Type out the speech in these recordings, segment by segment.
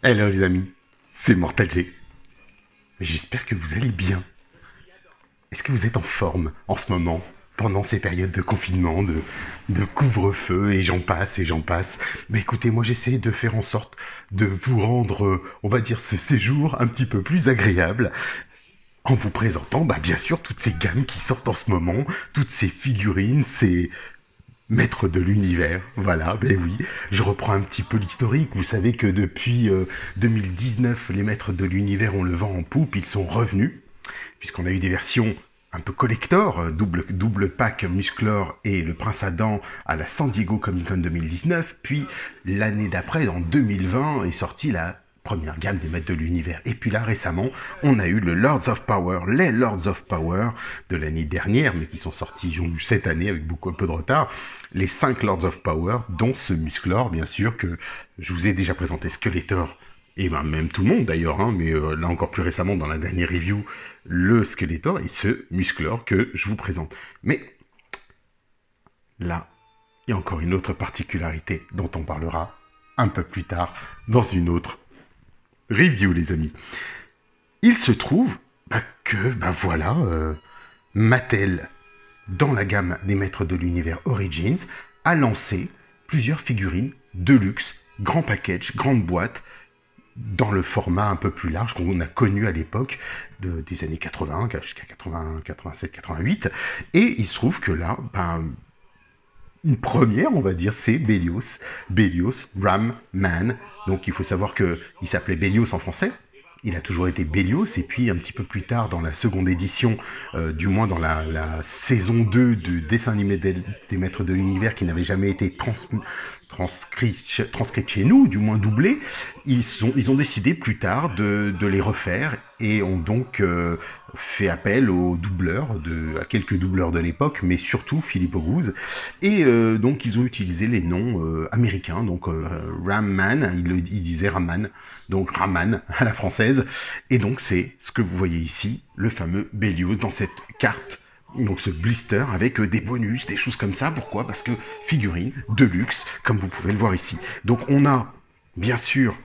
Hello les amis, c'est Mortal G. J'espère que vous allez bien. Est-ce que vous êtes en forme en ce moment, pendant ces périodes de confinement, de couvre-feu et j'en passe et j'en passe? Bah écoutez, moi j'essaie de faire en sorte de vous rendre, on va dire, ce séjour un petit peu plus agréable en vous présentant, bah bien sûr, toutes ces gammes qui sortent en ce moment, toutes ces figurines, ces maîtres de l'univers, voilà, ben oui, je reprends un petit peu l'historique. Vous savez que depuis 2019, les maîtres de l'univers ont le vent en poupe, ils sont revenus, puisqu'on a eu des versions un peu collector, double pack Musclor et le Prince Adam à la San Diego Comic Con 2019, puis l'année d'après, en 2020, est sortie la première gamme des maîtres de l'univers. Et puis là, récemment, on a eu le Lords of Power, les Lords of Power de l'année dernière, mais qui sont sortis cette année avec un peu de retard. Les 5 Lords of Power, dont ce Musclor, bien sûr, que je vous ai déjà présenté, Skeletor, et ben, même tout le monde d'ailleurs, hein, mais là encore plus récemment dans la dernière review, le Skeletor et ce Musclor que je vous présente. Mais là, il y a encore une autre particularité dont on parlera un peu plus tard dans une autre review, les amis. Il se trouve voilà, Mattel, dans la gamme des maîtres de l'univers Origins, a lancé plusieurs figurines de luxe, grand package, grande boîte, dans le format un peu plus large qu'on a connu à l'époque des années 80 jusqu'à 80, 87, 88. Et il se trouve que là, une première, on va dire, c'est Bélios Ram Man. Donc il faut savoir qu'il s'appelait Bélios en français. Il a toujours été Bélios, et puis un petit peu plus tard, dans la seconde édition, du moins dans la saison 2 du dessin animé des Maîtres de l'Univers, qui n'avait jamais été transcrite chez nous, du moins doublé, ils ont décidé plus tard de les refaire, et ont donc fait appel aux doubleurs, à quelques doubleurs de l'époque, mais surtout Philippe Auguste, et donc ils ont utilisé les noms américains, donc Ramman, il disait Raman, donc Raman à la française, et donc c'est ce que vous voyez ici, le fameux Bélios dans cette carte, donc ce blister avec des bonus, des choses comme ça. Pourquoi? Parce que figurine de luxe, comme vous pouvez le voir ici. Donc on a bien sûr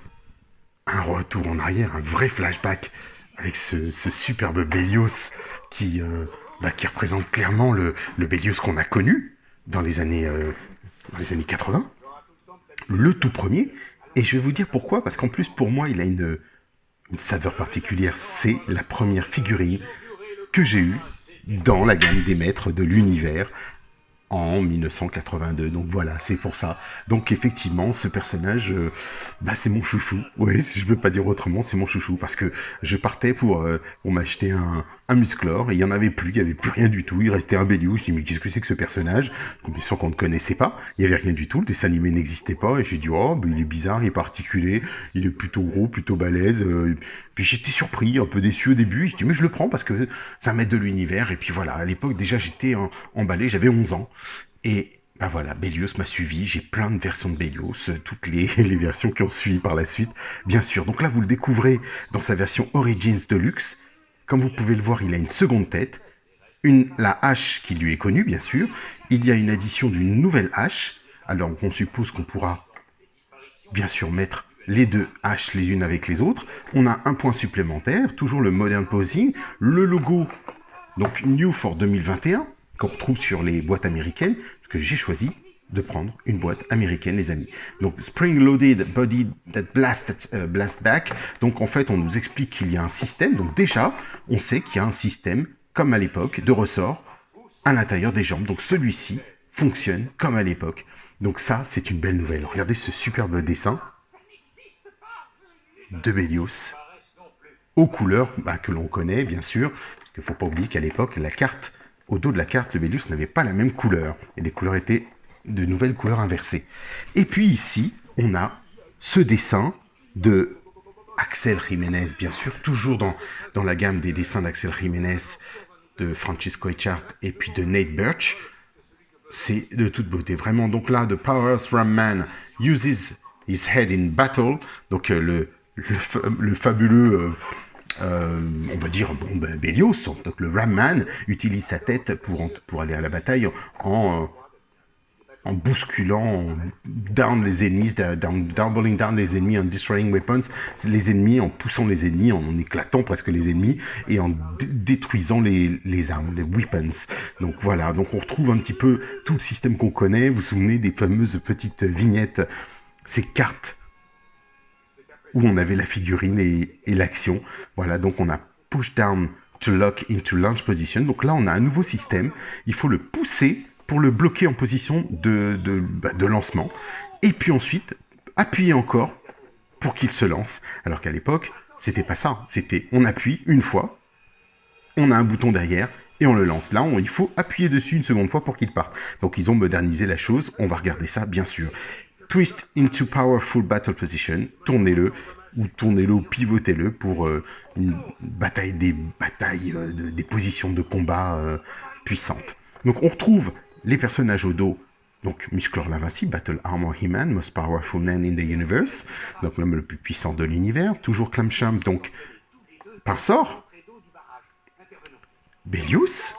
un retour en arrière, un vrai flashback avec ce superbe Bélios qui représente clairement le Bélios qu'on a connu dans les années 80, le tout premier. Et je vais vous dire pourquoi, parce qu'en plus pour moi il a une saveur particulière. C'est la première figurine que j'ai eue dans la gamme des maîtres de l'univers en 1982. Donc voilà, c'est pour ça. Donc effectivement, ce personnage, c'est mon chouchou. Oui, si je veux pas dire autrement, c'est mon chouchou. Parce que je partais pour m'acheter un Musclor, et il y en avait plus, il y avait plus rien du tout. Il restait un Béliou. Je dis, mais qu'est-ce que c'est que ce personnage? Bien sûr qu'on ne connaissait pas. Il y avait rien du tout. Le dessin animé n'existait pas. Et j'ai dit, oh, il est bizarre, il est particulier. Il est plutôt gros, plutôt balèze. Puis j'étais surpris, un peu déçu au début. Je dis, mais je le prends parce que c'est un maître de l'univers. Et puis voilà, à l'époque, déjà, j'étais emballé. J'avais 11 ans. Et voilà, Bélios m'a suivi, j'ai plein de versions de Bélios, toutes les versions qui ont suivi par la suite, bien sûr. Donc là, vous le découvrez dans sa version Origins Deluxe. Comme vous pouvez le voir, il a une seconde tête, la hache qui lui est connue, bien sûr. Il y a une addition d'une nouvelle hache, alors on suppose qu'on pourra, bien sûr, mettre les deux haches les unes avec les autres. On a un point supplémentaire, toujours le Modern Posing, le logo, donc New for 2021, qu'on retrouve sur les boîtes américaines, parce que j'ai choisi de prendre une boîte américaine, les amis. Donc, Spring Loaded Body That Blast Back. Donc, en fait, on nous explique qu'il y a un système. Donc, déjà, on sait qu'il y a un système, comme à l'époque, de ressort à l'intérieur des jambes. Donc, celui-ci fonctionne comme à l'époque. Donc, ça, c'est une belle nouvelle. Regardez ce superbe dessin de Bélios aux couleurs que l'on connaît, bien sûr. Parce qu'il ne faut pas oublier qu'à l'époque, la carte, au dos de la carte, le Bélios n'avait pas la même couleur. Et les couleurs étaient de nouvelles couleurs inversées. Et puis ici, on a ce dessin de Axel Jiménez, bien sûr, toujours dans la gamme des dessins d'Axel Jiménez, de Francisco Echart et puis de Nate Birch. C'est de toute beauté, vraiment. Donc là, The Powerhouse Ram Man uses his head in battle. Donc le fabuleux... on va dire, Bélios, donc le Ram Man, utilise sa tête pour aller à la bataille en en bousculant, en down les ennemis, doubling down les ennemis, en destroying weapons, les ennemis, en poussant les ennemis, en éclatant presque les ennemis, et en détruisant les armes, les weapons. Donc voilà, donc on retrouve un petit peu tout le système qu'on connaît. Vous vous souvenez des fameuses petites vignettes, ces cartes où on avait la figurine et l'action. Voilà, donc on a push down to lock into launch position. Donc là, on a un nouveau système. Il faut le pousser pour le bloquer en position de lancement. Et puis ensuite, appuyer encore pour qu'il se lance. Alors qu'à l'époque, c'était pas ça. C'était on appuie une fois, on a un bouton derrière et on le lance. Là, il faut appuyer dessus une seconde fois pour qu'il parte. Donc ils ont modernisé la chose. On va regarder ça, bien sûr. Twist into powerful battle position. Tournez-le ou pivotez-le pour des positions de combat puissantes. Donc on retrouve les personnages au dos. Donc Musclor l'Invincible, Battle Armor He-Man, Most Powerful Man in the Universe, donc l'homme le plus puissant de l'univers. Toujours Clamchamp, donc Pinsor. Belius,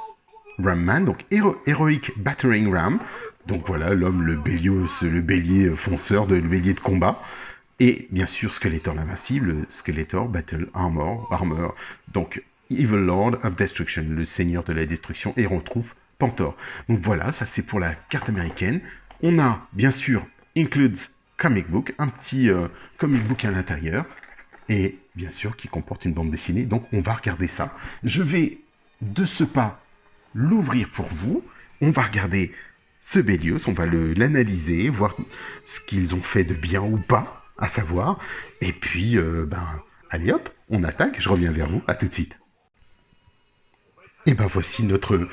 Ramman, donc Heroic Battering Ram. Donc voilà, l'homme, le bélier fonceur, le bélier de combat. Et bien sûr, Skeletor l'invincible, Skeletor Battle Armor. Donc Evil Lord of Destruction, le seigneur de la destruction. Et on retrouve Pantor. Donc voilà, ça c'est pour la carte américaine. On a bien sûr Includes Comic Book, un petit comic book à l'intérieur. Et bien sûr qui comporte une bande dessinée. Donc on va regarder ça. Je vais de ce pas l'ouvrir pour vous. On va regarder ce Belios, on va l'analyser, voir ce qu'ils ont fait de bien ou pas, à savoir. Et puis, allez hop, on attaque, je reviens vers vous, à tout de suite. Et ben voici notre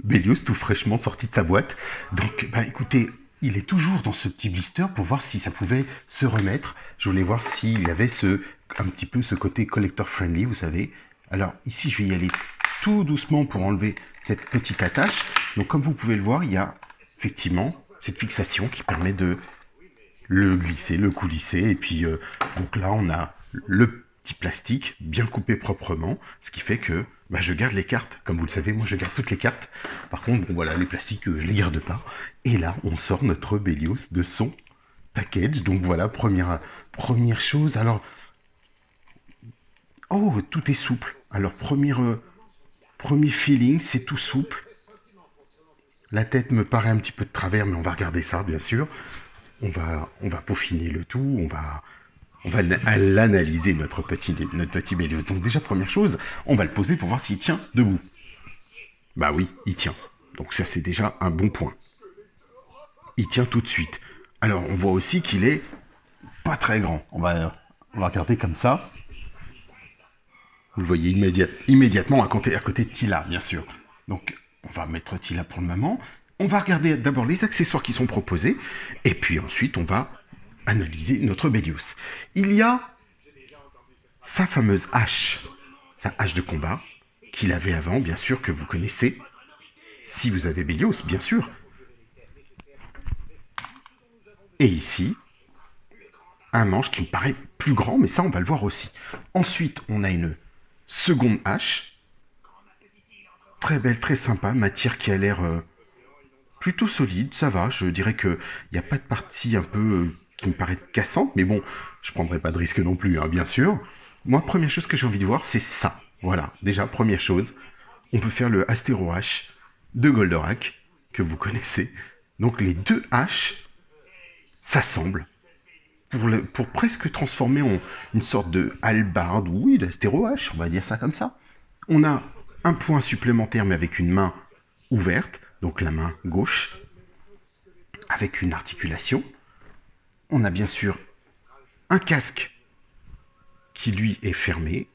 Belios tout fraîchement sorti de sa boîte. Donc, écoutez, il est toujours dans ce petit blister pour voir si ça pouvait se remettre. Je voulais voir s'il y avait un petit peu ce côté collector friendly, vous savez. Alors ici, je vais y aller tout doucement pour enlever cette petite attache. Donc comme vous pouvez le voir, il y a effectivement cette fixation qui permet de le glisser, le coulisser. Et puis donc là, on a le petit plastique bien coupé proprement, ce qui fait que je garde les cartes. Comme vous le savez, moi je garde toutes les cartes. Par contre, bon, voilà, les plastiques, je les garde pas. Et là, on sort notre Belios de son package. Donc voilà, première chose. Alors, oh, tout est souple. Alors, premier feeling, c'est tout souple. La tête me paraît un petit peu de travers, mais on va regarder ça, bien sûr. On va peaufiner le tout, on va l'analyser, notre petit Belios. Donc déjà, première chose, on va le poser pour voir s'il tient debout. Bah oui, il tient. Donc ça, c'est déjà un bon point. Il tient tout de suite. Alors, on voit aussi qu'il est pas très grand. On va regarder comme ça. Vous le voyez immédiatement à côté de Tila, bien sûr. Donc, on va mettre Tila pour le moment. On va regarder d'abord les accessoires qui sont proposés. Et puis ensuite, on va analyser notre Belios. Il y a sa fameuse hache. Sa hache de combat qu'il avait avant, bien sûr, que vous connaissez. Si vous avez Belios, bien sûr. Et ici, un manche qui me paraît plus grand, mais ça, on va le voir aussi. Ensuite, on a une seconde hache. Très belle, très sympa. Matière qui a l'air plutôt solide. Ça va. Je dirais qu'il n'y a pas de partie un peu qui me paraît cassante. Mais bon, je ne prendrai pas de risque non plus, hein, bien sûr. Moi, première chose que j'ai envie de voir, c'est ça. Voilà. Déjà, première chose. On peut faire le Astéro H de Goldorak, que vous connaissez. Donc, les deux haches s'assemblent pour presque transformer en une sorte de hallebarde, oui, d'Astéro H, on va dire ça comme ça. On a un point supplémentaire, mais avec une main ouverte, donc la main gauche, avec une articulation. On a bien sûr un casque qui, lui, est fermé.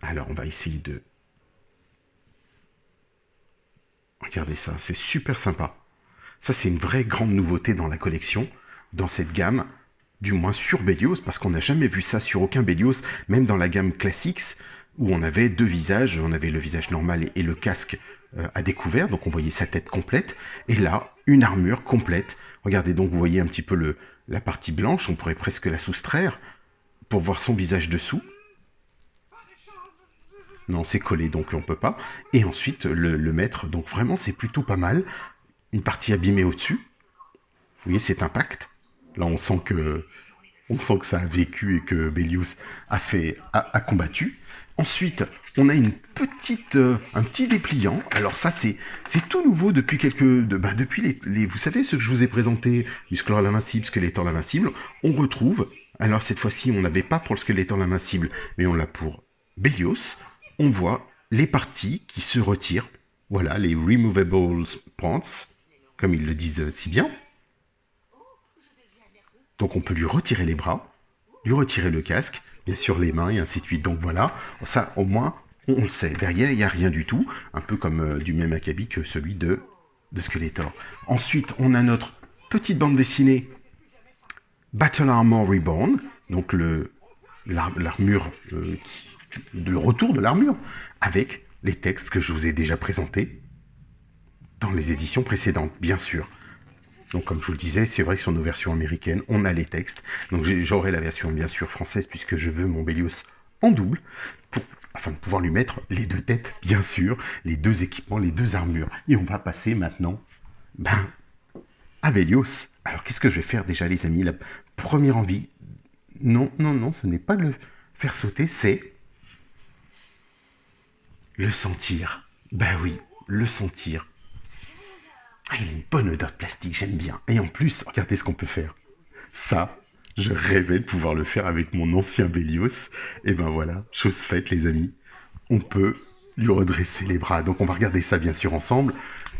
Alors, on va essayer de... Regardez ça, c'est super sympa. Ça, c'est une vraie grande nouveauté dans la collection, dans cette gamme, du moins sur Belios, parce qu'on n'a jamais vu ça sur aucun Belios, même dans la gamme Classics, où on avait deux visages, on avait le visage normal et le casque à découvert, donc on voyait sa tête complète, et là, une armure complète. Regardez donc, vous voyez un petit peu la partie blanche, on pourrait presque la soustraire, pour voir son visage dessous. Non, c'est collé, donc on peut pas. Et ensuite, le mettre, donc vraiment, c'est plutôt pas mal. une partie abîmée au-dessus. Vous voyez cet impact. Là, on sent que ça a vécu et que Bélios a combattu. Ensuite, on a un petit dépliant. Alors ça, c'est tout nouveau depuis depuis vous savez, ce que je vous ai présenté, du Skeletor l'invincible, Skeletor l'invincible, on retrouve. Alors cette fois-ci, on n'avait pas pour le Skeletor l'invincible, mais on l'a pour Bélios. On voit les parties qui se retirent. Voilà, les removable parts, comme ils le disent si bien. Donc on peut lui retirer les bras, lui retirer le casque, bien sûr les mains et ainsi de suite. Donc voilà, ça au moins on le sait. Derrière il n'y a rien du tout, un peu comme du même acabit que celui de Skeletor. Ensuite on a notre petite bande dessinée Battle Armor Reborn, donc l'armure, le retour de l'armure, avec les textes que je vous ai déjà présentés dans les éditions précédentes, bien sûr. Donc comme je vous le disais, c'est vrai que sur nos versions américaines, on a les textes. Donc j'aurai la version bien sûr française puisque je veux mon Bélios en double, afin de pouvoir lui mettre les deux têtes, bien sûr, les deux équipements, les deux armures. Et on va passer maintenant à Bélios. Alors qu'est-ce que je vais faire déjà les amis? La première envie, non, ce n'est pas de le faire sauter, c'est le sentir. Oui, le sentir. Il a une bonne odeur de plastique, j'aime bien. Et en plus, regardez ce qu'on peut faire. Ça, je rêvais de pouvoir le faire avec mon ancien Bélios. Et ben voilà, chose faite les amis. On peut lui redresser les bras. Donc on va regarder ça bien sûr ensemble.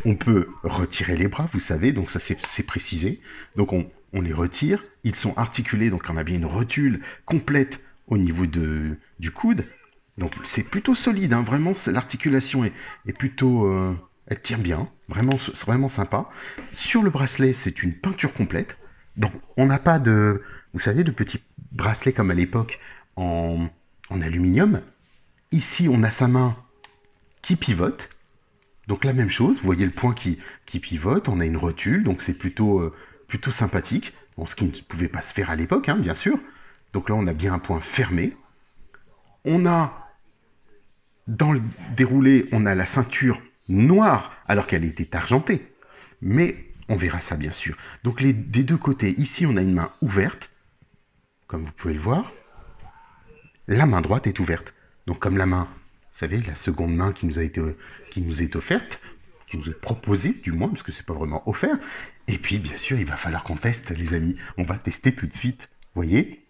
On peut retirer les bras, vous savez, donc ça c'est précisé. Donc on les retire. Ils sont articulés, donc on a bien une rotule complète au niveau du coude. Donc c'est plutôt solide, hein, vraiment l'articulation est plutôt... elle tient bien, c'est vraiment sympa. Sur le bracelet, c'est une peinture complète. Donc on n'a pas de, vous savez, de petits bracelets comme à l'époque en aluminium. Ici, on a sa main qui pivote. Donc la même chose, vous voyez le point qui pivote, on a une rotule, donc c'est plutôt sympathique. Bon, ce qui ne pouvait pas se faire à l'époque, hein, bien sûr. Donc là, on a bien un point fermé. On a, dans le déroulé, on a la ceinture noire, alors qu'elle était argentée. Mais on verra ça, bien sûr. Donc des deux côtés, ici, on a une main ouverte, comme vous pouvez le voir. La main droite est ouverte. Donc comme la main, vous savez, la seconde main qui nous est offerte, qui nous est proposée, du moins, parce que c'est pas vraiment offert. Et puis, bien sûr, il va falloir qu'on teste, les amis. On va tester tout de suite. Vous voyez,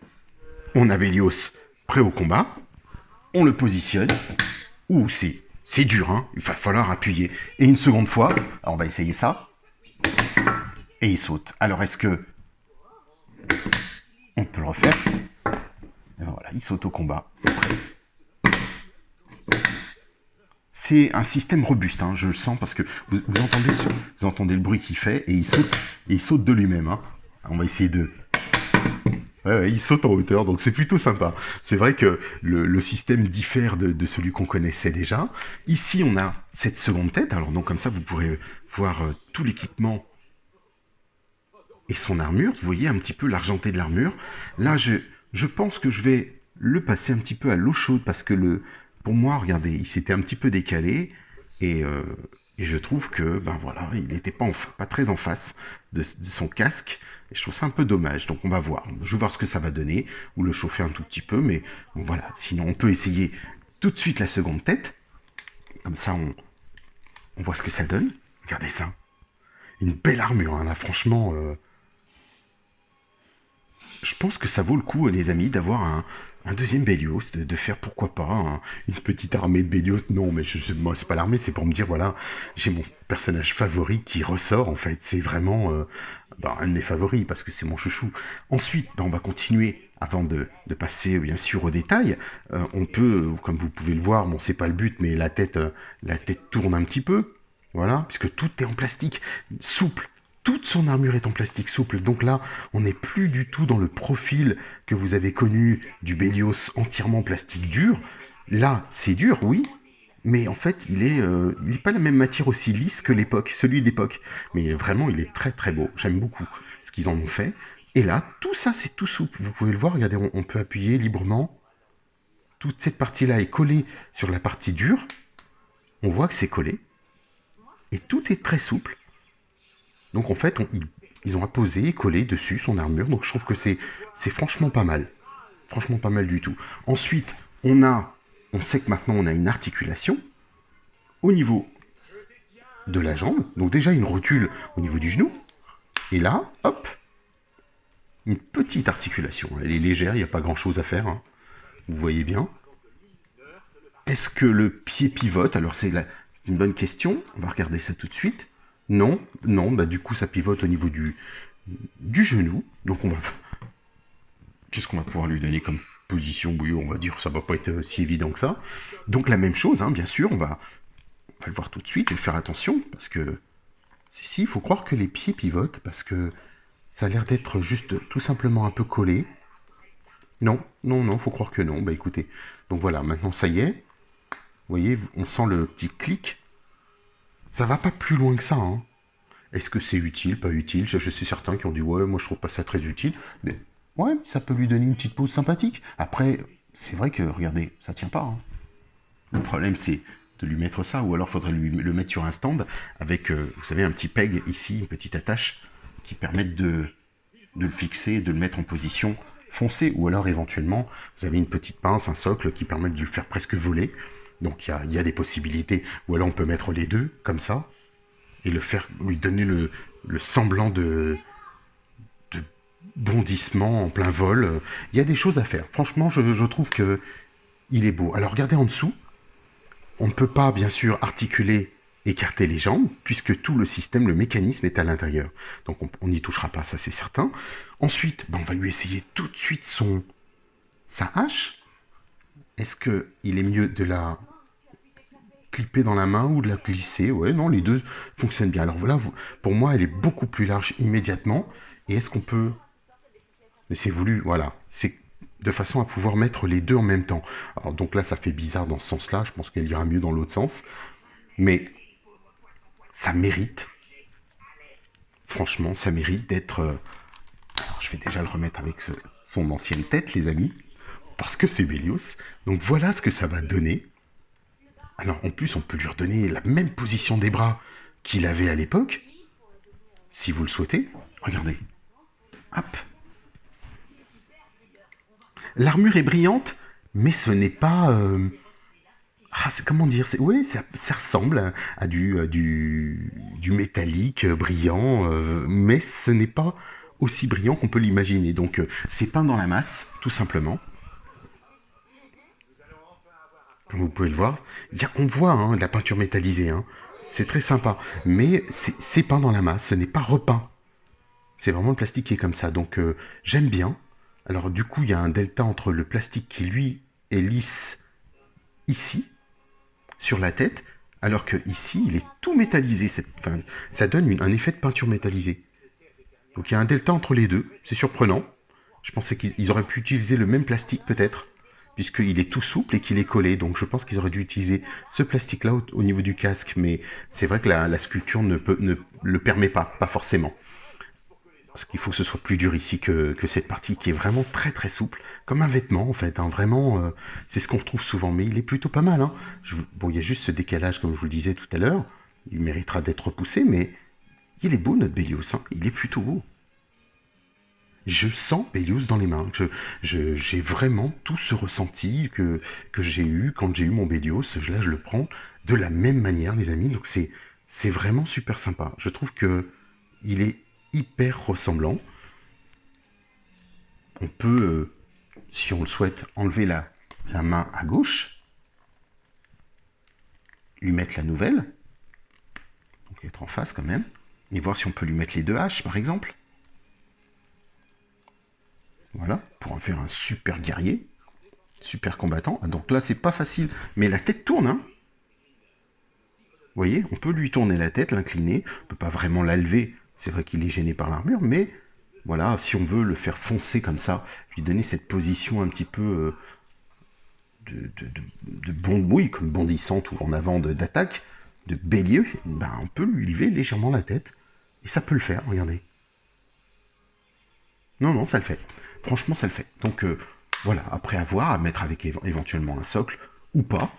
on a Bélios prêt au combat. On le positionne. Ouh, c'est dur, hein. Il va falloir appuyer. Et une seconde fois, alors on va essayer ça. Et il saute. Alors, est-ce que on peut le refaire? Et voilà, il saute au combat. C'est un système robuste, hein, je le sens, parce que vous entendez le bruit qu'il fait, et il saute de lui-même. Hein. On va essayer de... Ouais, il saute en hauteur, donc c'est plutôt sympa. C'est vrai que le système diffère de celui qu'on connaissait déjà. Ici, on a cette seconde tête, alors donc comme ça, vous pourrez voir tout l'équipement et son armure. Vous voyez un petit peu l'argenté de l'armure. Là, je pense que je vais le passer un petit peu à l'eau chaude, parce que pour moi, regardez, il s'était un petit peu décalé, et je trouve que, ben voilà, il n'était pas très en face de son casque, et je trouve ça un peu dommage. Donc on va voir, je vais voir ce que ça va donner, ou le chauffer un tout petit peu, mais bon, voilà, sinon on peut essayer tout de suite la seconde tête, comme ça on voit ce que ça donne. Regardez ça, une belle armure, hein, là, franchement... je pense que ça vaut le coup, les amis, d'avoir un deuxième Bélios, de faire pourquoi pas une petite armée de Bélios. Non, mais moi, c'est pas l'armée, c'est pour me dire, voilà, j'ai mon personnage favori qui ressort, en fait. C'est vraiment un de mes favoris, parce que c'est mon chouchou. Ensuite, on va continuer, avant de passer, bien sûr, aux détails. On peut, comme vous pouvez le voir, bon, c'est pas le but, mais la tête tourne un petit peu, voilà, puisque tout est en plastique, souple. Toute son armure est en plastique souple, donc là, on n'est plus du tout dans le profil que vous avez connu du Bélios entièrement plastique dur. Là, c'est dur, oui, mais en fait, il est pas la même matière aussi lisse que celui de l'époque. Mais vraiment, il est très très beau. J'aime beaucoup ce qu'ils en ont fait. Et là, tout ça, c'est tout souple. Vous pouvez le voir, regardez, on peut appuyer librement. Toute cette partie-là est collée sur la partie dure. On voit que c'est collé. Et tout est très souple. Donc en fait, ils ont apposé et collé dessus son armure. Donc je trouve que c'est franchement pas mal. Franchement pas mal du tout. Ensuite, on sait que maintenant on a une articulation au niveau de la jambe. Donc déjà une rotule au niveau du genou. Et là, hop, une petite articulation. Elle est légère, il n'y a pas grand chose à faire. Hein. Vous voyez bien. Est-ce que le pied pivote? Alors c'est une bonne question. On va regarder ça tout de suite. Non, non, bah du coup ça pivote au niveau du genou. Donc on va... Qu'est-ce qu'on va pouvoir lui donner comme position? Oui, on va dire ça va pas être si évident que ça. Donc la même chose, hein, bien sûr, on va le voir tout de suite et faire attention, parce que... Si, il faut croire que les pieds pivotent, parce que ça a l'air d'être juste tout simplement un peu collé. Non, non, non, faut croire que non. Bah écoutez, donc voilà, maintenant ça y est. Vous voyez, on sent le petit clic. Ça va pas plus loin que ça, hein. Est-ce que c'est utile, pas utile? Je suis certain qui ont dit ouais, moi je trouve pas ça très utile, mais ouais, ça peut lui donner une petite pause sympathique. Après, c'est vrai que regardez, ça tient pas. Hein. Le problème c'est de lui mettre ça, ou alors faudrait lui le mettre sur un stand avec, vous savez, un petit peg ici, une petite attache qui permette de le fixer, de le mettre en position foncée, ou alors éventuellement vous avez une petite pince, un socle qui permet de le faire presque voler. Donc il y a des possibilités, ou alors on peut mettre les deux comme ça et le faire, lui donner le semblant de bondissement en plein vol. Il y a des choses à faire. Franchement, je trouve que il est beau. Alors regardez en dessous. On ne peut pas, bien sûr, articuler, écarter les jambes, puisque tout le système, le mécanisme est à l'intérieur. Donc on n'y touchera pas, ça c'est certain. Ensuite, on va lui essayer tout de suite sa hache. Est-ce qu'il est mieux de la clipper dans la main ou de la glisser? Ouais, non, les deux fonctionnent bien. Alors voilà, pour moi, elle est beaucoup plus large immédiatement. Et est-ce qu'on peut... Mais c'est voulu, voilà. C'est de façon à pouvoir mettre les deux en même temps. Alors donc là, ça fait bizarre dans ce sens-là. Je pense qu'elle ira mieux dans l'autre sens. Mais ça mérite. Franchement, ça mérite d'être... Alors, je vais déjà le remettre avec son ancienne tête, les amis. Parce que c'est Bélios. Donc voilà ce que ça va donner. Alors en plus, on peut lui redonner la même position des bras qu'il avait à l'époque. Si vous le souhaitez. Regardez. Hop. L'armure est brillante, mais ce n'est pas... comment dire? Oui, ça ressemble à du métallique brillant, mais ce n'est pas aussi brillant qu'on peut l'imaginer. Donc c'est peint dans la masse, tout simplement. Comme vous pouvez le voir, on voit hein, la peinture métallisée. Hein. C'est très sympa, mais c'est peint dans la masse, ce n'est pas repeint. C'est vraiment le plastique qui est comme ça, donc j'aime bien. Alors du coup, il y a un delta entre le plastique qui, lui, est lisse ici, sur la tête, alors que ici, il est tout métallisé. Ça donne un effet de peinture métallisée. Donc il y a un delta entre les deux, c'est surprenant. Je pensais qu'ils auraient pu utiliser le même plastique peut-être, puisqu'il est tout souple et qu'il est collé. Donc je pense qu'ils auraient dû utiliser ce plastique-là au niveau du casque, mais c'est vrai que la sculpture ne le permet pas forcément. Parce qu'il faut que ce soit plus dur ici que cette partie qui est vraiment très très souple, comme un vêtement en fait, hein, vraiment, c'est ce qu'on retrouve souvent, mais il est plutôt pas mal. Hein. Bon, il y a juste ce décalage comme je vous le disais tout à l'heure, il méritera d'être repoussé, mais il est beau notre Bélios, hein, il est plutôt beau. Je sens Bélios dans les mains, j'ai vraiment tout ce ressenti que j'ai eu quand j'ai eu mon Bélios, là je le prends de la même manière les amis, donc c'est vraiment super sympa. Je trouve que il est hyper ressemblant. On peut, si on le souhaite, enlever la main à gauche, lui mettre la nouvelle, donc être en face quand même, et voir si on peut lui mettre les deux haches par exemple. Voilà, pour en faire un super guerrier, super combattant. Ah, donc là c'est pas facile, mais la tête tourne, hein. Vous voyez, on peut lui tourner la tête, l'incliner, on peut pas vraiment la lever, c'est vrai qu'il est gêné par l'armure, mais voilà, si on veut le faire foncer comme ça, lui donner cette position un petit peu oui, comme bondissante ou en avant d'attaque, de bélier, ben, on peut lui lever légèrement la tête, et ça peut le faire, regardez. Non, non, ça le fait. Franchement, ça le fait. Donc voilà, après avoir, à mettre avec éventuellement un socle, ou pas,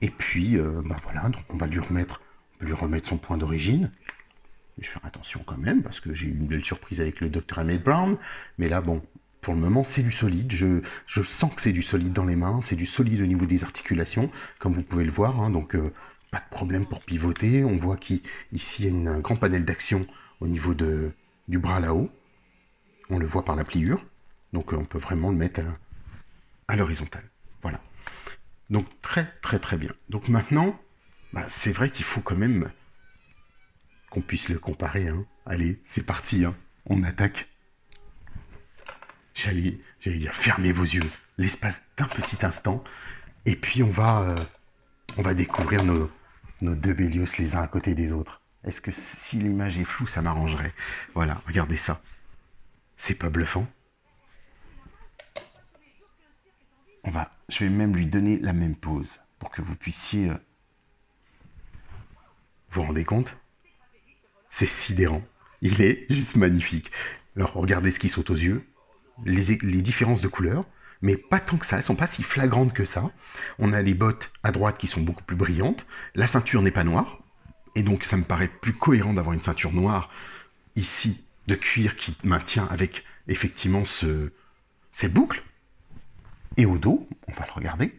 et puis, ben voilà, donc on va lui remettre son point d'origine. Je vais faire attention quand même, parce que j'ai eu une belle surprise avec le Dr. Emmett Brown. Mais là, bon, pour le moment, c'est du solide. Je sens que c'est du solide dans les mains. C'est du solide au niveau des articulations, comme vous pouvez le voir. Hein, donc, pas de problème pour pivoter. On voit qu'ici, il y a un grand panel d'action au niveau du bras là-haut. On le voit par la pliure. Donc, on peut vraiment le mettre à l'horizontale. Voilà. Donc, très, très, très bien. Donc, maintenant, c'est vrai qu'il faut quand même qu'on puisse le comparer. Hein. Allez, c'est parti. Hein. On attaque. J'allais dire, fermez vos yeux l'espace d'un petit instant. Et puis, on va découvrir nos deux Bélios les uns à côté des autres. Est-ce que si l'image est floue, ça m'arrangerait? Voilà, regardez ça. C'est pas bluffant? Je vais même lui donner la même pose pour que vous puissiez vous rendre compte. C'est sidérant. Il est juste magnifique. Alors regardez ce qui saute aux yeux, les différences de couleurs, mais pas tant que ça, elles sont pas si flagrantes que ça. On a les bottes à droite qui sont beaucoup plus brillantes, la ceinture n'est pas noire, et donc ça me paraît plus cohérent d'avoir une ceinture noire ici de cuir qui maintient avec effectivement ces boucles. Et au dos, on va le regarder,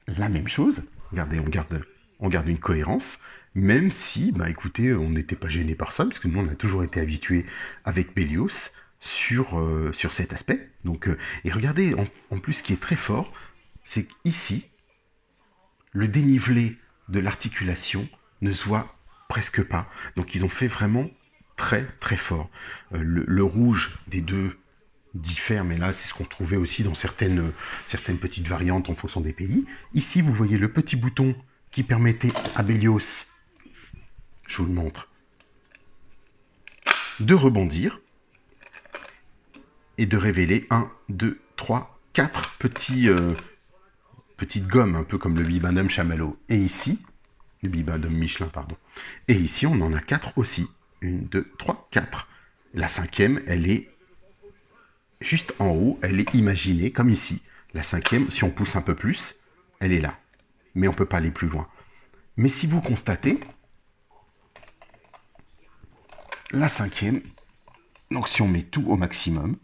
la même chose. Regardez, on garde une cohérence, même si, écoutez, on n'était pas gêné par ça, parce que nous, on a toujours été habitués avec Bélios sur cet aspect. Donc, et regardez, en plus, ce qui est très fort, c'est qu'ici, le dénivelé de l'articulation ne se voit presque pas. Donc, ils ont fait vraiment très, très fort. Le rouge des deux diffère, mais là, c'est ce qu'on trouvait aussi dans certaines petites variantes en fonction des pays. Ici, vous voyez le petit bouton qui permettait à Bélios, je vous le montre, de rebondir et de révéler 1, 2, 3, 4 petites gommes, un peu comme le Bibendum Chamallow. Et ici, le Bibendum Michelin, pardon. Et ici, on en a 4 aussi. 1, 2, 3, 4. La cinquième, elle est juste en haut, elle est imaginée, comme ici. La cinquième, si on pousse un peu plus, elle est là. Mais on ne peut pas aller plus loin. Mais si vous constatez, la cinquième, donc si on met tout au maximum,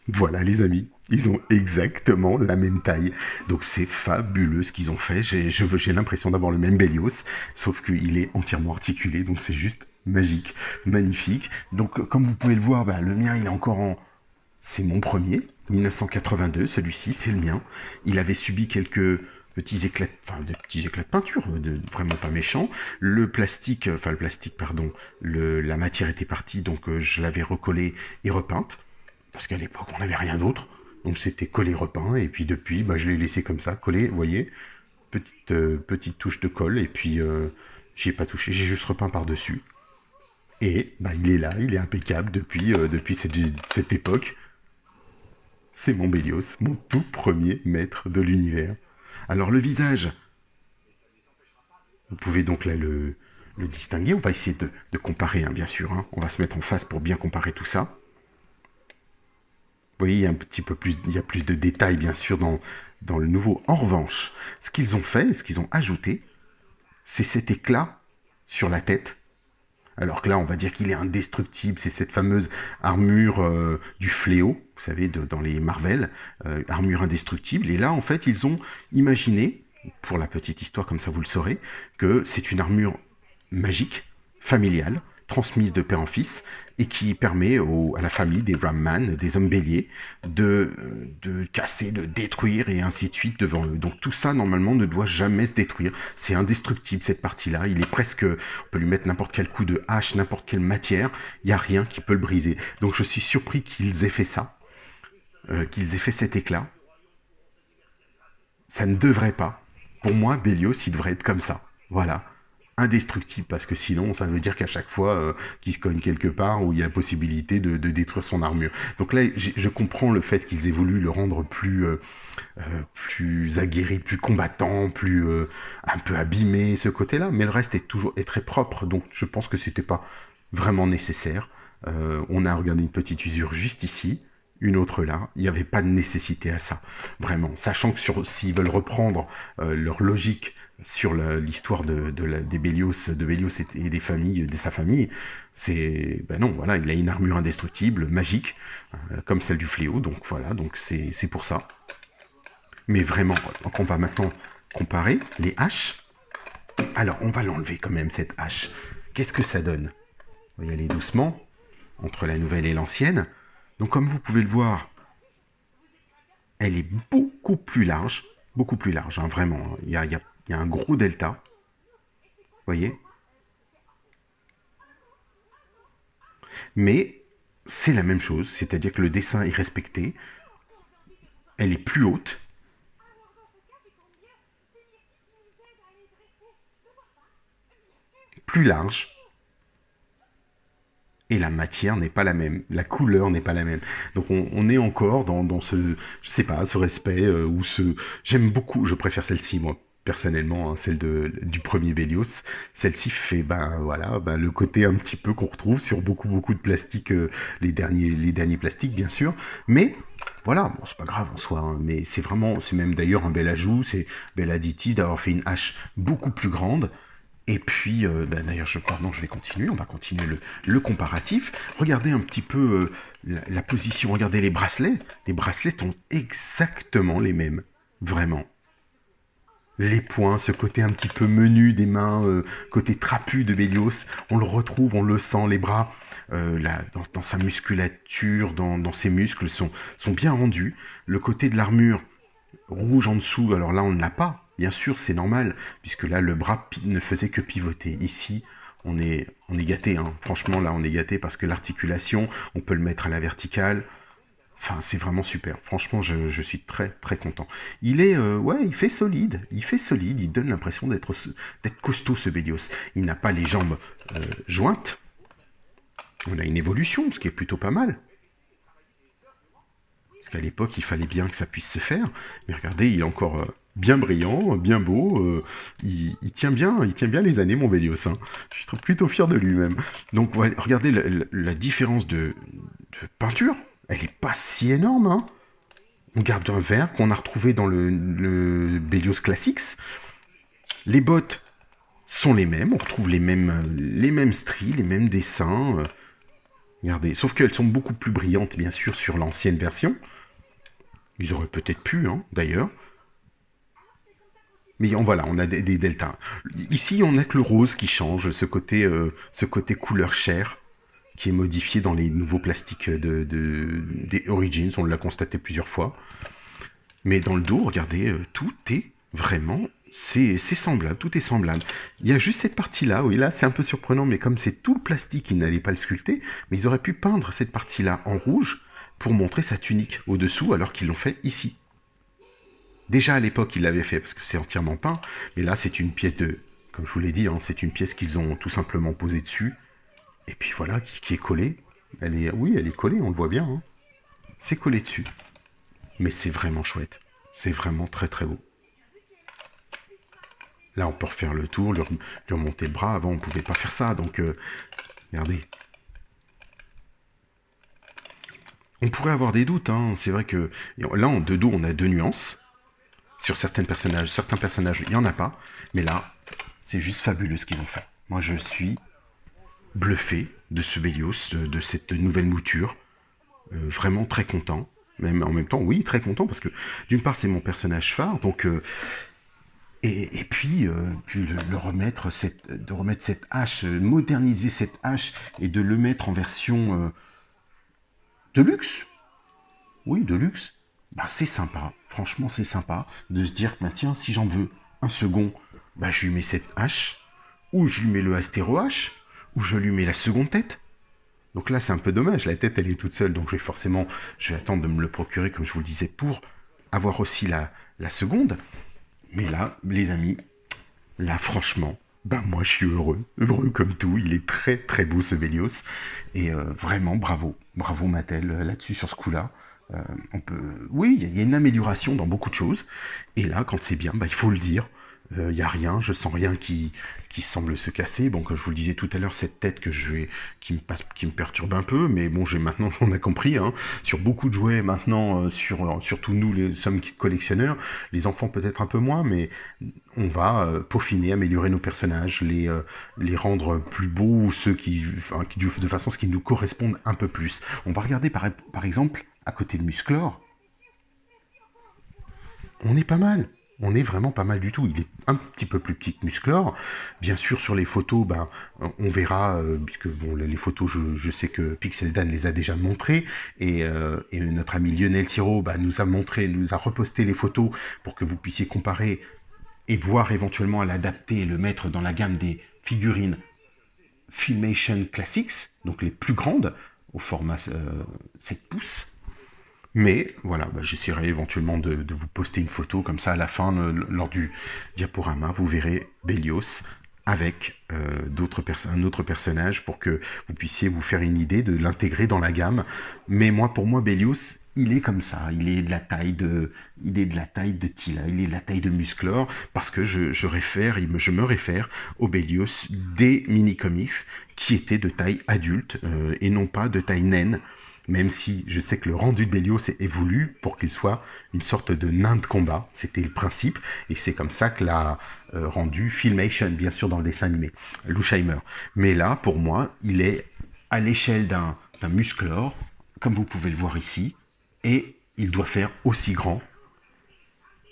voilà les amis, ils ont exactement la même taille. Donc c'est fabuleux ce qu'ils ont fait. J'ai l'impression d'avoir le même Bélios, sauf qu'il est entièrement articulé, donc c'est juste magique, magnifique. Donc comme vous pouvez le voir, le mien il est encore en... C'est mon premier, 1982, celui-ci, c'est le mien. Il avait subi quelques petits éclats, de peinture, vraiment pas méchants. La matière était partie, donc je l'avais recollée et repeinte. Parce qu'à l'époque, on n'avait rien d'autre. Donc c'était collé repeint, et puis depuis, je l'ai laissé comme ça, collé, vous voyez, petite touche de colle, et puis j'y ai pas touché, j'ai juste repeint par-dessus. Et il est là, il est impeccable depuis cette époque. C'est mon Bélios, mon tout premier maître de l'univers. Alors le visage, vous pouvez donc là le distinguer. On va essayer de comparer, bien sûr. Hein. On va se mettre en face pour bien comparer tout ça. Vous voyez, il y a un petit peu plus, il y a plus de détails, bien sûr, dans le nouveau. En revanche, ce qu'ils ont fait, ce qu'ils ont ajouté, c'est cet éclat sur la tête. Alors que là, on va dire qu'il est indestructible. C'est cette fameuse armure du fléau, vous savez, dans les Marvel, armure indestructible. Et là, en fait, ils ont imaginé, pour la petite histoire, comme ça vous le saurez, que c'est une armure magique, familiale, transmise de père en fils, et qui permet à la famille des Ramman, des hommes béliers, de casser, de détruire, et ainsi de suite devant eux. Donc tout ça, normalement, ne doit jamais se détruire. C'est indestructible, cette partie-là. Il est presque... On peut lui mettre n'importe quel coup de hache, n'importe quelle matière, il n'y a rien qui peut le briser. Donc je suis surpris qu'ils aient fait ça, qu'ils aient fait cet éclat. Ça ne devrait pas. Pour moi, Bélios, il devrait être comme ça. Voilà. Indestructible, parce que sinon ça veut dire qu'à chaque fois qu'il se cogne quelque part où il y a la possibilité de détruire son armure. Donc là je comprends le fait qu'ils aient voulu le rendre plus aguerri, plus combattant, plus un peu abîmé, ce côté-là, mais le reste est très propre, donc je pense que c'était pas vraiment nécessaire. On a regardé une petite usure juste ici, une autre là, il n'y avait pas de nécessité à ça, vraiment, sachant que s'ils veulent reprendre leur logique sur l'histoire des Bélios, de Bélios et des familles, de sa famille, c'est ben non, voilà, il a une armure indestructible, magique, comme celle du fléau, donc voilà, donc c'est pour ça. Mais vraiment, donc on va maintenant comparer les haches. Alors, on va l'enlever quand même, cette hache. Qu'est-ce que ça donne? On va y aller doucement, entre la nouvelle et l'ancienne. Donc, comme vous pouvez le voir, elle est beaucoup plus large, hein, vraiment. Il y a un gros delta. Vous voyez? Mais c'est la même chose, c'est-à-dire que le dessin est respecté. Elle est plus haute. Plus large. Et la matière n'est pas la même, la couleur n'est pas la même. Donc on est encore dans ce, je sais pas, ce respect ou ce, j'aime beaucoup, je préfère celle-ci moi personnellement, hein, celle du premier Bélios. Celle-ci fait ben voilà, ben, le côté un petit peu qu'on retrouve sur beaucoup de plastiques, les derniers plastiques bien sûr, mais voilà, bon, c'est pas grave en soi, hein, mais c'est vraiment, c'est même d'ailleurs un bel ajout, c'est bel additif d'avoir fait une hache beaucoup plus grande. Et puis, bah, d'ailleurs, pardon, je vais continuer, on va continuer le comparatif. Regardez un petit peu la position, regardez les bracelets. Les bracelets sont exactement les mêmes, vraiment. Les poings, ce côté un petit peu menu des mains, côté trapu de Bélios, on le retrouve, on le sent, les bras, dans sa musculature, dans ses muscles, sont bien rendus. Le côté de l'armure, rouge en dessous, alors là on ne l'a pas, bien sûr c'est normal, puisque là le bras ne faisait que pivoter. Ici on est gâté, hein. Franchement là on est gâté parce que l'articulation, on peut le mettre à la verticale, enfin c'est vraiment super, franchement je suis très content. Il est, ouais il fait solide, il donne l'impression d'être costaud ce Bélios. Il n'a pas les jambes jointes, on a une évolution, ce qui est plutôt pas mal. Parce qu'à l'époque, il fallait bien que ça puisse se faire. Mais regardez, il est encore bien brillant, bien beau. Il tient bien les années, mon Bélios. Hein. Je suis plutôt fier de lui-même. Donc, ouais, regardez la différence de peinture. Elle est pas si énorme. Hein. On garde un vert qu'on a retrouvé dans le Bélios Classics. Les bottes sont les mêmes. On retrouve les mêmes stries, les mêmes dessins. Regardez, sauf qu'elles sont beaucoup plus brillantes, bien sûr, sur l'ancienne version. Ils auraient peut-être pu, hein, d'ailleurs. Mais voilà, on a des deltas. Ici, on n'a que le rose qui change, ce côté couleur chair, qui est modifié dans les nouveaux plastiques des Origins, on l'a constaté plusieurs fois. Mais dans le dos, regardez, tout est vraiment... C'est semblable, tout est semblable. Il y a juste cette partie-là, oui, là c'est un peu surprenant, mais comme c'est tout le plastique, ils n'allaient pas le sculpter, mais ils auraient pu peindre cette partie-là en rouge pour montrer sa tunique au-dessous, alors qu'ils l'ont fait ici. Déjà à l'époque, ils l'avaient fait, parce que c'est entièrement peint, mais là c'est une pièce comme je vous l'ai dit, hein, c'est une pièce qu'ils ont tout simplement posée dessus, et puis voilà, qui est collée. Oui, elle est collée, on le voit bien. Hein. C'est collé dessus. Mais c'est vraiment chouette. C'est vraiment très beau. Là, on peut refaire le tour, lui remonter le bras. Avant, on ne pouvait pas faire ça, donc regardez. On pourrait avoir des doutes, hein. C'est vrai que là, en deux dos, on a deux nuances. Sur certains personnages, il n'y en a pas. Mais là, c'est juste fabuleux ce qu'ils ont fait. Moi, je suis bluffé de ce Bélios, de cette nouvelle mouture. Vraiment très content. Même en même temps, oui, très content, parce que d'une part, c'est mon personnage phare, donc... Et puis, de remettre cette hache, moderniser cette hache et de le mettre en version de luxe. Oui, de luxe. Bah, c'est sympa. Franchement, c'est sympa de se dire, bah, tiens, si j'en veux un second, bah, je lui mets cette hache, ou je lui mets le Astéro H, ou je lui mets la seconde tête. Donc là, c'est un peu dommage. La tête, elle est toute seule, donc je vais attendre de me le procurer, comme je vous le disais, pour avoir aussi la seconde. Mais là, les amis, là, franchement, ben moi, je suis heureux comme tout. Il est très beau, ce Bélios. Et vraiment, bravo Mattel, là-dessus, sur ce coup-là. Oui, il y a une amélioration dans beaucoup de choses. Et là, quand c'est bien, ben, il faut le dire. Il n'y a rien, je sens rien qui semble se casser. Bon, comme je vous le disais tout à l'heure, cette tête qui me perturbe un peu, mais bon, maintenant, on a compris, hein, sur beaucoup de jouets maintenant, surtout nous, les sommes collectionneurs, les enfants peut-être un peu moins, mais on va peaufiner, améliorer nos personnages, les rendre plus beaux, ou ceux de façon à ce qu'ils nous correspondent un peu plus. On va regarder par exemple, à côté de Musclor, on est pas mal. On est vraiment pas mal du tout. Il est un petit peu plus petit que Musclor. Bien sûr, sur les photos, on verra, puisque bon, les photos, je sais que Pixel Dan les a déjà montrées, et notre ami Lionel Thiraud nous a reposté les photos pour que vous puissiez comparer et voir éventuellement à l'adapter et le mettre dans la gamme des figurines Filmation Classics, donc les plus grandes, au format 7 pouces. Mais voilà, j'essaierai éventuellement de vous poster une photo comme ça à la fin, lors du diaporama, vous verrez Bélios avec un autre personnage pour que vous puissiez vous faire une idée de l'intégrer dans la gamme. Mais pour moi, Bélios, il est comme ça, il est de la taille de Tila, il est de la taille de Musclor, parce que je me réfère au Bélios des mini-comics qui étaient de taille adulte et non pas de taille naine. Même si je sais que le rendu de Bélios est voulu pour qu'il soit une sorte de nain de combat, c'était le principe, et c'est comme ça que l'a rendu Filmation, bien sûr dans le dessin animé, Lou Scheimer. Mais là, pour moi, il est à l'échelle d'un Musclor, comme vous pouvez le voir ici, et il doit faire aussi grand,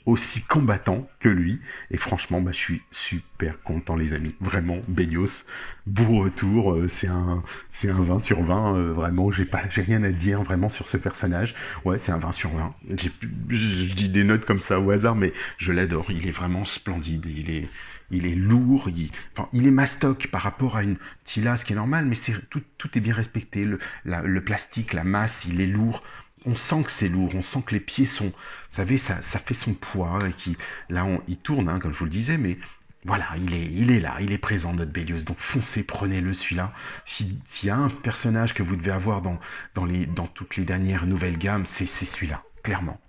aussi combattant que lui. Et franchement, je suis super content, les amis. Vraiment, Bélios, beau retour. C'est un 20 sur 20. Vraiment, j'ai rien à dire vraiment sur ce personnage. Ouais, c'est un 20 sur 20. Je dis des notes comme ça au hasard, mais je l'adore. Il est vraiment splendide. Il est lourd, il est mastoc par rapport à une Tila, ce qui est normal, mais tout est bien respecté. Le plastique, la masse, il est lourd. On sent que c'est lourd, on sent que les pieds sont... Vous savez, ça fait son poids. Et il tourne, hein, comme je vous le disais, mais voilà, il est là, il est présent, notre Bélios. Donc foncez, prenez-le, celui-là. S'il y a un personnage que vous devez avoir dans toutes les dernières nouvelles gammes, c'est celui-là, clairement.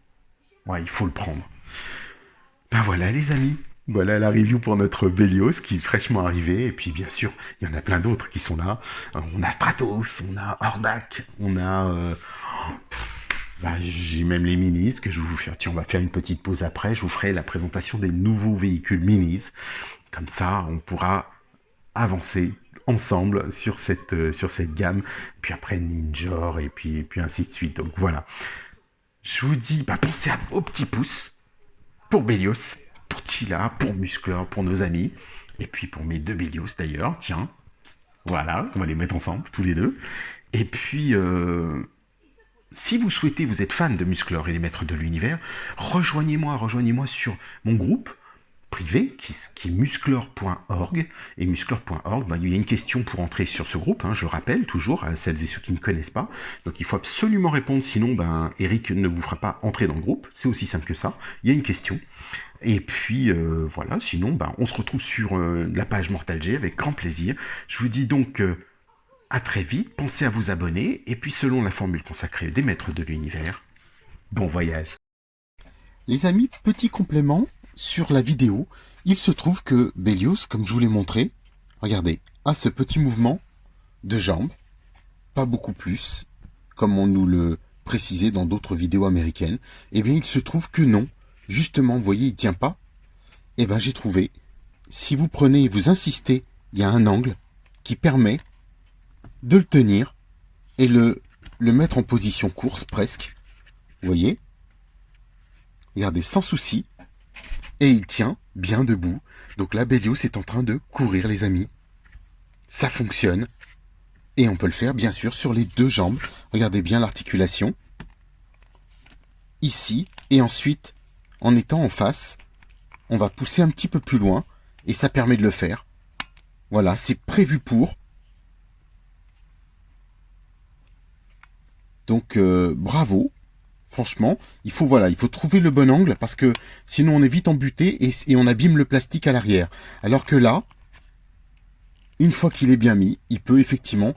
Ouais, il faut le prendre. Voilà, les amis. Voilà la review pour notre Bélios qui est fraîchement arrivé. Et puis, bien sûr, il y en a plein d'autres qui sont là. On a Stratos, on a Hordak, on a... j'ai même les minis que je vais vous faire. Tiens, on va faire une petite pause après. Je vous ferai la présentation des nouveaux véhicules minis. Comme ça, on pourra avancer ensemble sur cette gamme. Puis après, Ninja, et puis ainsi de suite. Donc voilà. Je vous dis, pensez au petit pouce pour Bélios, pour Tila, pour Musclor, pour nos amis. Et puis pour mes deux Bélios d'ailleurs. Tiens, voilà, on va les mettre ensemble, tous les deux. Et puis... si vous souhaitez, vous êtes fan de Musclor et des Maîtres de l'Univers, rejoignez-moi sur mon groupe privé qui est musclor.org. Et musclor.org, il y a une question pour entrer sur ce groupe, hein, je rappelle toujours à celles et ceux qui ne connaissent pas. Donc il faut absolument répondre, sinon Eric ne vous fera pas entrer dans le groupe. C'est aussi simple que ça. Il y a une question. Et puis voilà, sinon on se retrouve sur la page Mortal G avec grand plaisir. Je vous dis donc... à très vite, pensez à vous abonner, et puis selon la formule consacrée des Maîtres de l'Univers, bon voyage. Les amis, petit complément sur la vidéo, il se trouve que Bélios, comme je vous l'ai montré, regardez, a ce petit mouvement de jambes, pas beaucoup plus, comme on nous le précisait dans d'autres vidéos américaines. Eh bien, il se trouve que non, justement, vous voyez, il tient pas. Eh bien, j'ai trouvé, si vous prenez et vous insistez, il y a un angle qui permet de le tenir et le mettre en position course presque. Vous voyez? Regardez, sans souci. Et il tient bien debout. Donc là, Bélios est en train de courir, les amis. Ça fonctionne. Et on peut le faire, bien sûr, sur les deux jambes. Regardez bien l'articulation. Ici. Et ensuite, en étant en face, on va pousser un petit peu plus loin. Et ça permet de le faire. Voilà, c'est prévu pour. Donc bravo, franchement, il faut trouver le bon angle parce que sinon on est vite embuté et on abîme le plastique à l'arrière. Alors que là, une fois qu'il est bien mis, il peut effectivement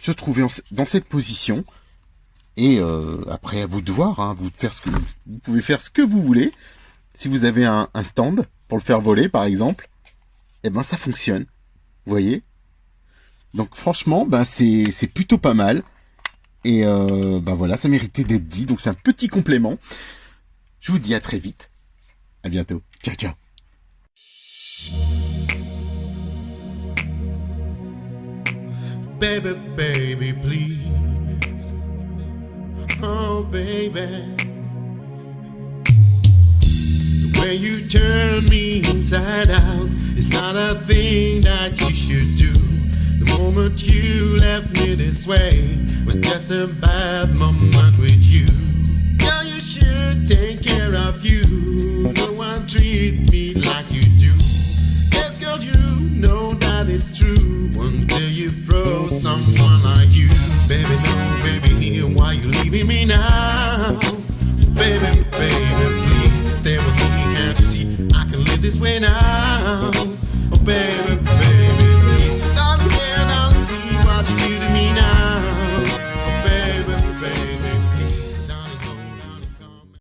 se trouver dans cette position. Et après à vous de voir, hein, vous pouvez faire ce que vous voulez. Si vous avez un stand, pour le faire voler par exemple, eh ben ça fonctionne. Vous voyez? Donc franchement, ben c'est plutôt pas mal. Et ben voilà, ça méritait d'être dit. Donc c'est un petit complément. Je vous dis à très vite. À bientôt. Ciao, ciao. Baby, baby, please. Oh, baby. The way you turn me inside out is not a thing that you should do. The moment you left me this way was just a bad moment with you. Girl, you should take care of you. No one treat me like you do. Yes, girl, you know that it's true until you throw someone like you. Baby, no, baby, why you leaving me now? Baby, baby, please stay with me. Can't you see I can live this way now?